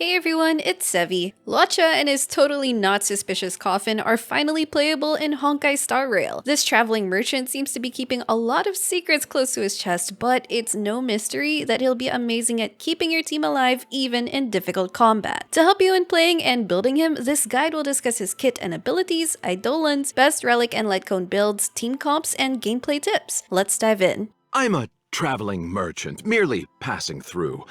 Hey everyone, it's Sevi. Luocha and his totally not suspicious coffin are finally playable in Honkai Star Rail. This traveling merchant seems to be keeping a lot of secrets close to his chest, but it's no mystery that he'll be amazing at keeping your team alive even in difficult combat. To help you in playing and building him, this guide will discuss his kit and abilities, Eidolons, best relic and light cone builds, team comps, and gameplay tips. Let's dive in. I'm a traveling merchant, merely passing through.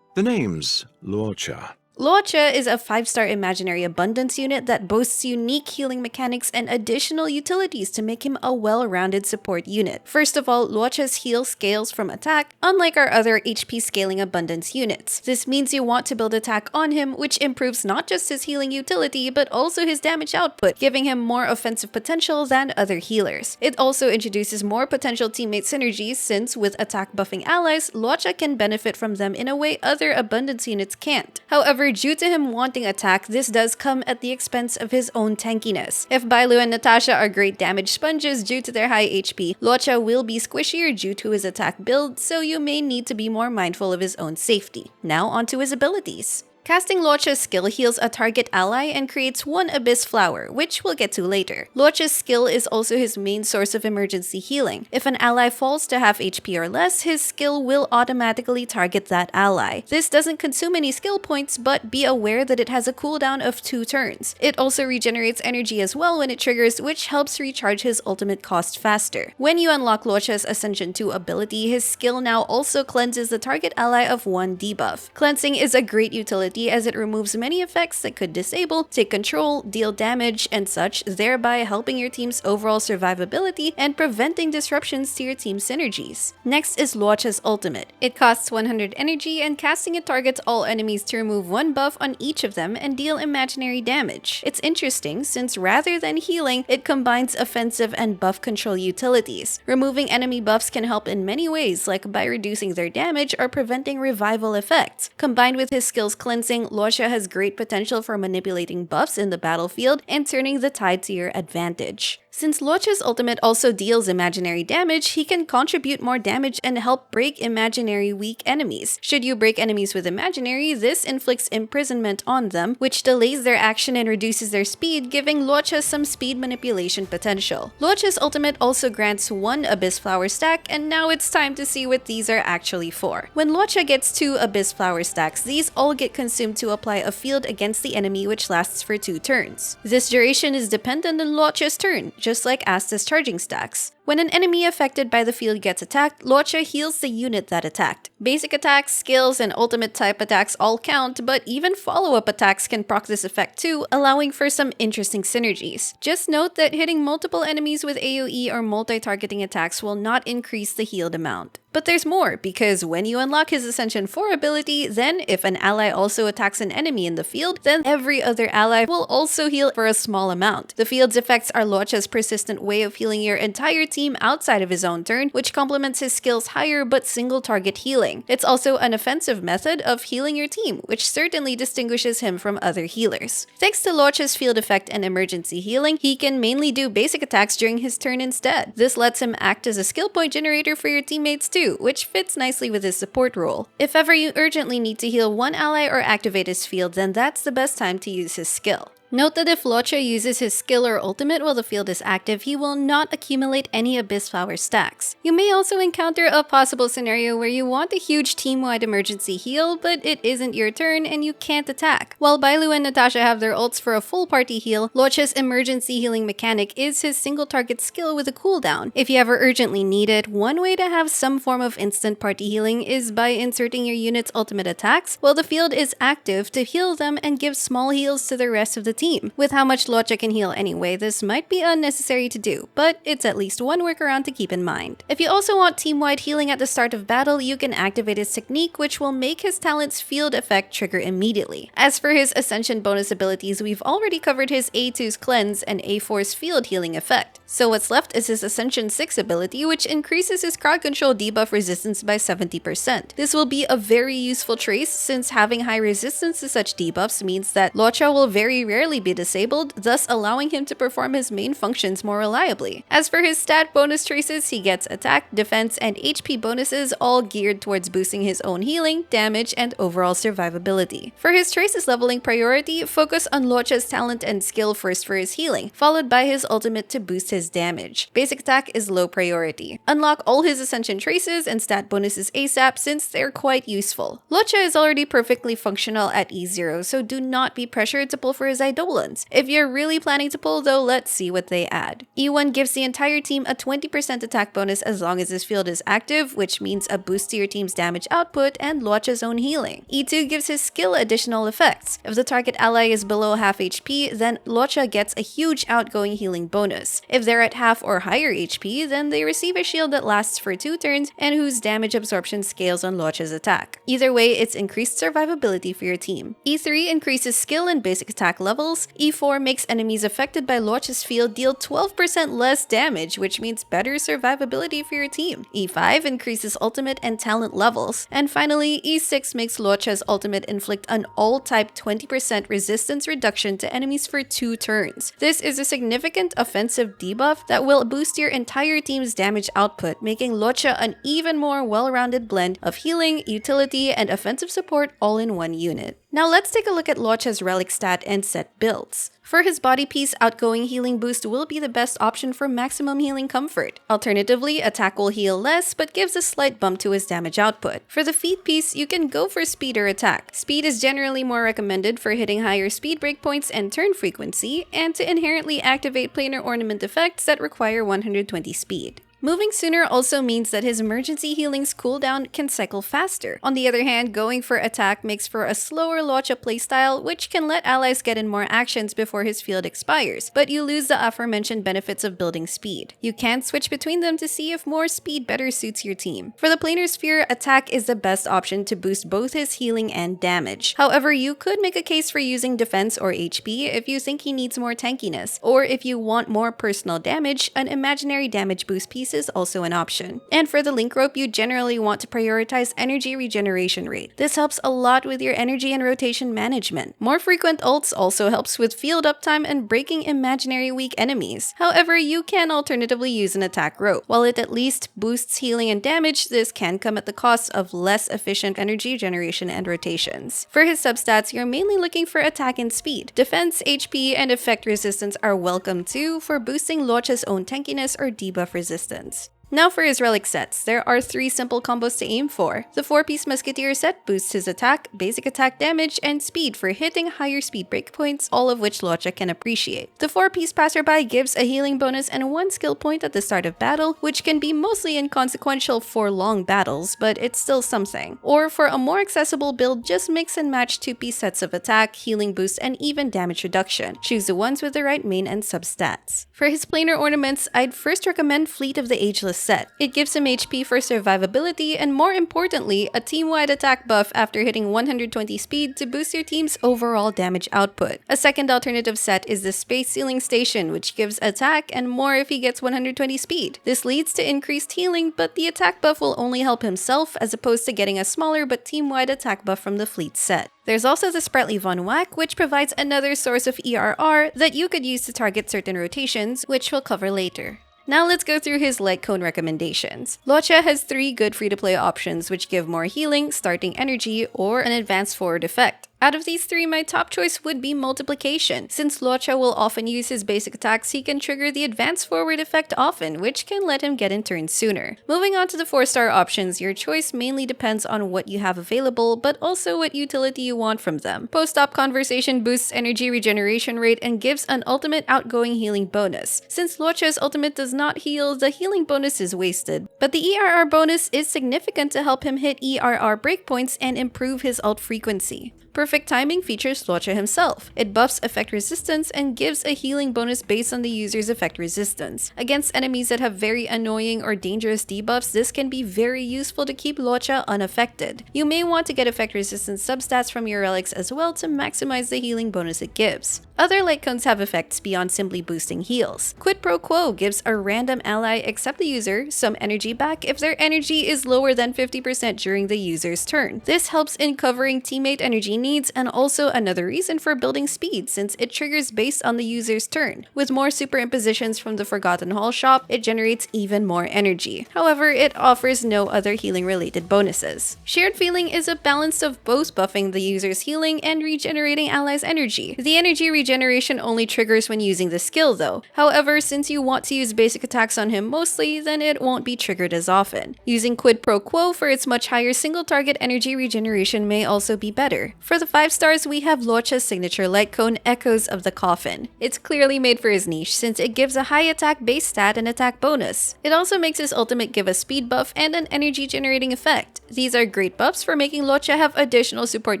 The name's Luocha. Luocha is a 5-star imaginary abundance unit that boasts unique healing mechanics and additional utilities to make him a well-rounded support unit. First of all, Luocha's heal scales from attack, unlike our other HP scaling abundance units. This means you want to build attack on him, which improves not just his healing utility, but also his damage output, giving him more offensive potential than other healers. It also introduces more potential teammate synergies since, with attack buffing allies, Luocha can benefit from them in a way other abundance units can't. However, due to him wanting attack, this does come at the expense of his own tankiness. If Bailu and Natasha are great damage sponges due to their high HP, Luocha will be squishier due to his attack build, so you may need to be more mindful of his own safety. Now onto his abilities. Casting Luocha's skill heals a target ally and creates one Abyss Flower, which we'll get to later. Luocha's skill is also his main source of emergency healing. If an ally falls to half HP or less, his skill will automatically target that ally. This doesn't consume any skill points, but be aware that it has a cooldown of 2 turns. It also regenerates energy as well when it triggers, which helps recharge his ultimate cost faster. When you unlock Luocha's Ascension 2 ability, his skill now also cleanses the target ally of 1 debuff. Cleansing is a great utility as it removes many effects that could disable, take control, deal damage, and such, thereby helping your team's overall survivability and preventing disruptions to your team's synergies. Next is Luocha's ultimate. It costs 100 energy, and casting it targets all enemies to remove 1 buff on each of them and deal imaginary damage. It's interesting since rather than healing, it combines offensive and buff control utilities. Removing enemy buffs can help in many ways, like by reducing their damage or preventing revival effects. Combined with his skill's cleansing, Luocha has great potential for manipulating buffs in the battlefield and turning the tide to your advantage. Since Luocha's ultimate also deals imaginary damage, he can contribute more damage and help break imaginary weak enemies. Should you break enemies with imaginary, this inflicts imprisonment on them, which delays their action and reduces their speed, giving Luocha some speed manipulation potential. Luocha's ultimate also grants 1 Abyss Flower stack, and now it's time to see what these are actually for. When Luocha gets 2 Abyss Flower stacks, these all get consumed to apply a field against the enemy, which lasts for 2 turns. This duration is dependent on Luocha's turn, just like Asta's charging stacks. When an enemy affected by the field gets attacked, Luocha heals the unit that attacked. Basic attacks, skills, and ultimate type attacks all count, but even follow-up attacks can proc this effect too, allowing for some interesting synergies. Just note that hitting multiple enemies with AoE or multi-targeting attacks will not increase the healed amount. But there's more, because when you unlock his Ascension 4 ability, then if an ally also attacks an enemy in the field, then every other ally will also heal for a small amount. The field's effects are Luocha's persistent way of healing your entire team outside of his own turn, which complements his skill's higher but single target healing. It's also an offensive method of healing your team, which certainly distinguishes him from other healers. Thanks to Luocha's field effect and emergency healing, he can mainly do basic attacks during his turn instead. This lets him act as a skill point generator for your teammates too, which fits nicely with his support role. If ever you urgently need to heal one ally or activate his field, then that's the best time to use his skill. Note that if Luocha uses his skill or ultimate while the field is active, he will not accumulate any Abyss Flower stacks. You may also encounter a possible scenario where you want a huge team-wide emergency heal, but it isn't your turn and you can't attack. While Bailu and Natasha have their ults for a full party heal, Luocha's emergency healing mechanic is his single target skill with a cooldown. If you ever urgently need it, one way to have some form of instant party healing is by inserting your unit's ultimate attacks while the field is active to heal them and give small heals to the rest of the team. With how much Luocha can heal anyway, this might be unnecessary to do, but it's at least one workaround to keep in mind. If you also want team-wide healing at the start of battle, you can activate his technique, which will make his talent's field effect trigger immediately. As for his Ascension bonus abilities, we've already covered his A2's Cleanse and A4's field healing effect. So what's left is his Ascension 6 ability, which increases his crowd control debuff resistance by 70%. This will be a very useful trace since having high resistance to such debuffs means that Luocha will very rarely temporarily be disabled, thus allowing him to perform his main functions more reliably. As for his stat bonus traces, he gets attack, defense, and HP bonuses, all geared towards boosting his own healing, damage, and overall survivability. For his traces leveling priority, focus on Luocha's talent and skill first for his healing, followed by his ultimate to boost his damage. Basic attack is low priority. Unlock all his Ascension traces and stat bonuses ASAP since they're quite useful. Luocha is already perfectly functional at E0, so do not be pressured to pull for his Eidolons. If you're really planning to pull though, let's see what they add. E1 gives the entire team a 20% attack bonus as long as his field is active, which means a boost to your team's damage output and Luocha's own healing. E2 gives his skill additional effects. If the target ally is below half HP, then Luocha gets a huge outgoing healing bonus. If they're at half or higher HP, then they receive a shield that lasts for 2 turns and whose damage absorption scales on Luocha's attack. Either way, it's increased survivability for your team. E3 increases skill and basic attack levels. E4 makes enemies affected by Luocha's field deal 12% less damage, which means better survivability for your team. E5 increases ultimate and talent levels. And finally, E6 makes Luocha's ultimate inflict an all-type 20% resistance reduction to enemies for 2 turns. This is a significant offensive debuff that will boost your entire team's damage output, making Luocha an even more well-rounded blend of healing, utility, and offensive support all in one unit. Now let's take a look at Luocha's relic stat and set builds. For his body piece, outgoing healing boost will be the best option for maximum healing comfort. Alternatively, attack will heal less but gives a slight bump to his damage output. For the feet piece, you can go for speed or attack. Speed is generally more recommended for hitting higher speed breakpoints and turn frequency, and to inherently activate planar ornament effects that require 120 speed. Moving sooner also means that his emergency healing's cooldown can cycle faster. On the other hand, going for attack makes for a slower Luocha playstyle, which can let allies get in more actions before his field expires, but you lose the aforementioned benefits of building speed. You can switch between them to see if more speed better suits your team. For the planar sphere, attack is the best option to boost both his healing and damage. However, you could make a case for using defense or HP if you think he needs more tankiness, or if you want more personal damage, an imaginary damage boost piece is also an option. And for the link rope, you generally want to prioritize energy regeneration rate. This helps a lot with your energy and rotation management. More frequent ults also helps with field uptime and breaking imaginary weak enemies. However, you can alternatively use an attack rope. While it at least boosts healing and damage, this can come at the cost of less efficient energy generation and rotations. For his substats, you're mainly looking for attack and speed. Defense, HP, and effect resistance are welcome too for boosting Luocha's own tankiness or debuff resistance. Now for his relic sets, there are 3 simple combos to aim for. The 4-piece Musketeer set boosts his attack, basic attack damage, and speed for hitting higher speed breakpoints, all of which Luocha can appreciate. The 4-piece Passerby gives a healing bonus and 1 skill point at the start of battle, which can be mostly inconsequential for long battles, but it's still something. Or for a more accessible build, just mix and match 2-piece sets of attack, healing boost, and even damage reduction. Choose the ones with the right main and substats. For his planar ornaments, I'd first recommend Fleet of the Ageless set. It gives him HP for survivability and, more importantly, a team-wide attack buff after hitting 120 speed to boost your team's overall damage output. A second alternative set is the Space Sealing Station, which gives attack and more if he gets 120 speed. This leads to increased healing, but the attack buff will only help himself as opposed to getting a smaller but team-wide attack buff from the Fleet set. There's also the Sprightly Von Whack, which provides another source of ERR that you could use to target certain rotations, which we'll cover later. Now let's go through his light cone recommendations. Luocha has 3 good free-to-play options which give more healing, starting energy, or an advanced forward effect. Out of these 3, my top choice would be Multiplication. Since Luocha will often use his basic attacks, he can trigger the advanced forward effect often, which can let him get in turns sooner. Moving on to the 4-star options, your choice mainly depends on what you have available, but also what utility you want from them. Post-op Conversation boosts energy regeneration rate and gives an ultimate outgoing healing bonus. Since Luocha's ultimate does not heal, the healing bonus is wasted, but the ERR bonus is significant to help him hit ERR breakpoints and improve his ult frequency. Perfect Timing features Luocha himself. It buffs effect resistance and gives a healing bonus based on the user's effect resistance. Against enemies that have very annoying or dangerous debuffs, this can be very useful to keep Luocha unaffected. You may want to get effect resistance substats from your relics as well to maximize the healing bonus it gives. Other light cones have effects beyond simply boosting heals. Quid Pro Quo gives a random ally except the user some energy back if their energy is lower than 50% during the user's turn. This helps in covering teammate energy needs, and also another reason for building speed since it triggers based on the user's turn. With more superimpositions from the Forgotten Hall shop, it generates even more energy. However, it offers no other healing related bonuses. Shared Feeling is a balance of both buffing the user's healing and regenerating allies' energy. The energy regeneration only triggers when using the skill though. However, since you want to use basic attacks on him mostly, then it won't be triggered as often. Using Quid Pro Quo for its much higher single target energy regeneration may also be better. For the 5 stars, we have Luocha's signature light cone, Echoes of the Coffin. It's clearly made for his niche since it gives a high attack base stat and attack bonus. It also makes his ultimate give a speed buff and an energy generating effect. These are great buffs for making Luocha have additional support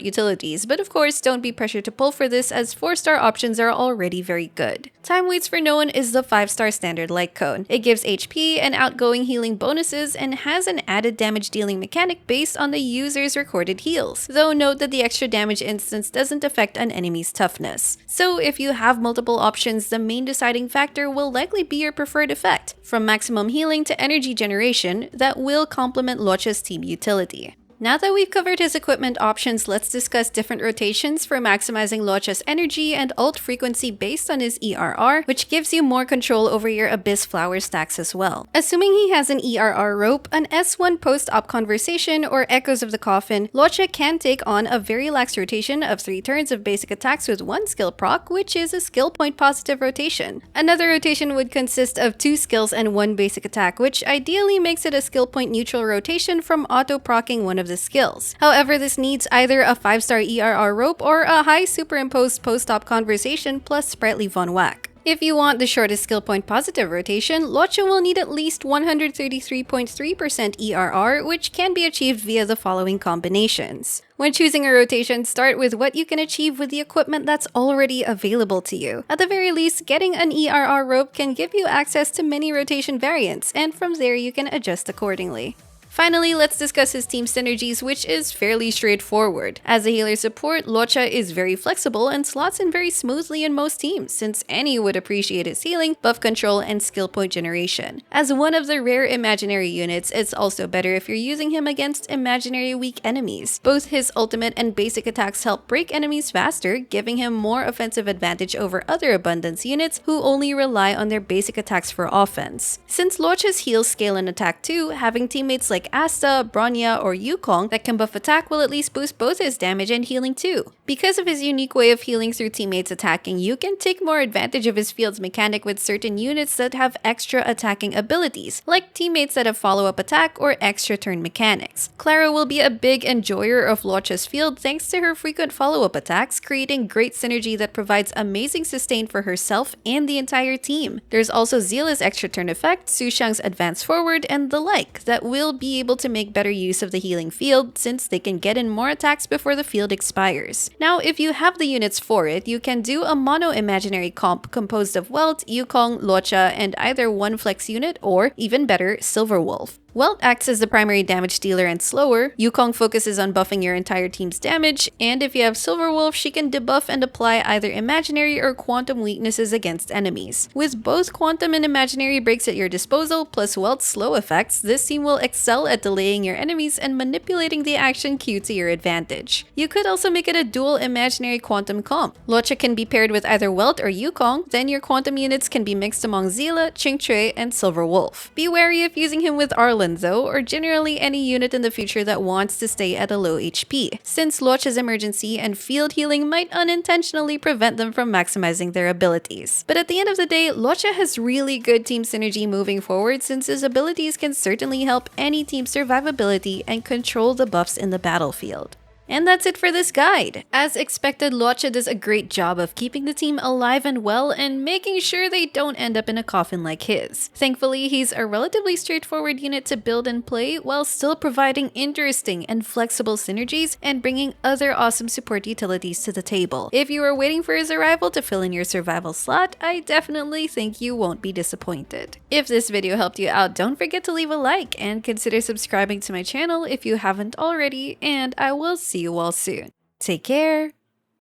utilities, but of course don't be pressured to pull for this as 4-star options are already very good. Time Waits for No One is the 5-star standard light cone. It gives HP and outgoing healing bonuses and has an added damage dealing mechanic based on the user's recorded heals, though note that the extra damage instance doesn't affect an enemy's toughness. So if you have multiple options, the main deciding factor will likely be your preferred effect, from maximum healing to energy generation, that will complement Luocha's team utility. Now that we've covered his equipment options, let's discuss different rotations for maximizing Luocha's energy and ult frequency based on his ERR, which gives you more control over your Abyss Flower stacks as well. Assuming he has an ERR rope, an S1 post-op conversation, or Echoes of the Coffin, Luocha can take on a very lax rotation of 3 turns of basic attacks with 1 skill proc, which is a skill point positive rotation. Another rotation would consist of 2 skills and 1 basic attack, which ideally makes it a skill point neutral rotation from auto-proccing one of the skills. However, this needs either a 5-star ERR rope or a high superimposed post-op conversation plus sprightly Von Whack. If you want the shortest skill point positive rotation, Luocha will need at least 133.3% ERR, which can be achieved via the following combinations. When choosing a rotation, start with what you can achieve with the equipment that's already available to you. At the very least, getting an ERR rope can give you access to many rotation variants, and from there you can adjust accordingly. Finally, let's discuss his team synergies, which is fairly straightforward. As a healer support, Luocha is very flexible and slots in very smoothly in most teams, since any would appreciate his healing, buff control, and skill point generation. As one of the rare imaginary units, it's also better if you're using him against imaginary weak enemies. Both his ultimate and basic attacks help break enemies faster, giving him more offensive advantage over other abundance units who only rely on their basic attacks for offense. Since Luocha's heals scale in attack too, having teammates like Asta, Bronya, or Yukong that can buff attack will at least boost both his damage and healing too. Because of his unique way of healing through teammates attacking, you can take more advantage of his field's mechanic with certain units that have extra attacking abilities, like teammates that have follow-up attack or extra turn mechanics. Clara will be a big enjoyer of Luocha's field thanks to her frequent follow-up attacks, creating great synergy that provides amazing sustain for herself and the entire team. There's also Zila's extra turn effect, Su Xiang's advance forward, and the like that will be able to make better use of the healing field since they can get in more attacks before the field expires. Now, if you have the units for it, you can do a mono imaginary comp composed of Welt, Yukong, Luocha, and either one flex unit or, even better, Silver Wolf. Welt acts as the primary damage dealer and slower, Yukong focuses on buffing your entire team's damage, and if you have Silver Wolf, she can debuff and apply either imaginary or quantum weaknesses against enemies. With both quantum and imaginary breaks at your disposal, plus Welt's slow effects, this team will excel at delaying your enemies and manipulating the action queue to your advantage. You could also make it a dual imaginary quantum comp. Luocha can be paired with either Welt or Yukong, then your quantum units can be mixed among Zila, Qingcui, and Silver Wolf. Be wary of using him with Arlen though, or generally any unit in the future that wants to stay at a low HP, since Luocha's emergency and field healing might unintentionally prevent them from maximizing their abilities. But at the end of the day, Luocha has really good team synergy moving forward since his abilities can certainly help any team's survivability and control the buffs in the battlefield. And that's it for this guide. As expected, Luocha does a great job of keeping the team alive and well and making sure they don't end up in a coffin like his. Thankfully, he's a relatively straightforward unit to build and play while still providing interesting and flexible synergies and bringing other awesome support utilities to the table. If you are waiting for his arrival to fill in your survival slot, I definitely think you won't be disappointed. If this video helped you out, don't forget to leave a like and consider subscribing to my channel if you haven't already, and I will see you all soon. Take care!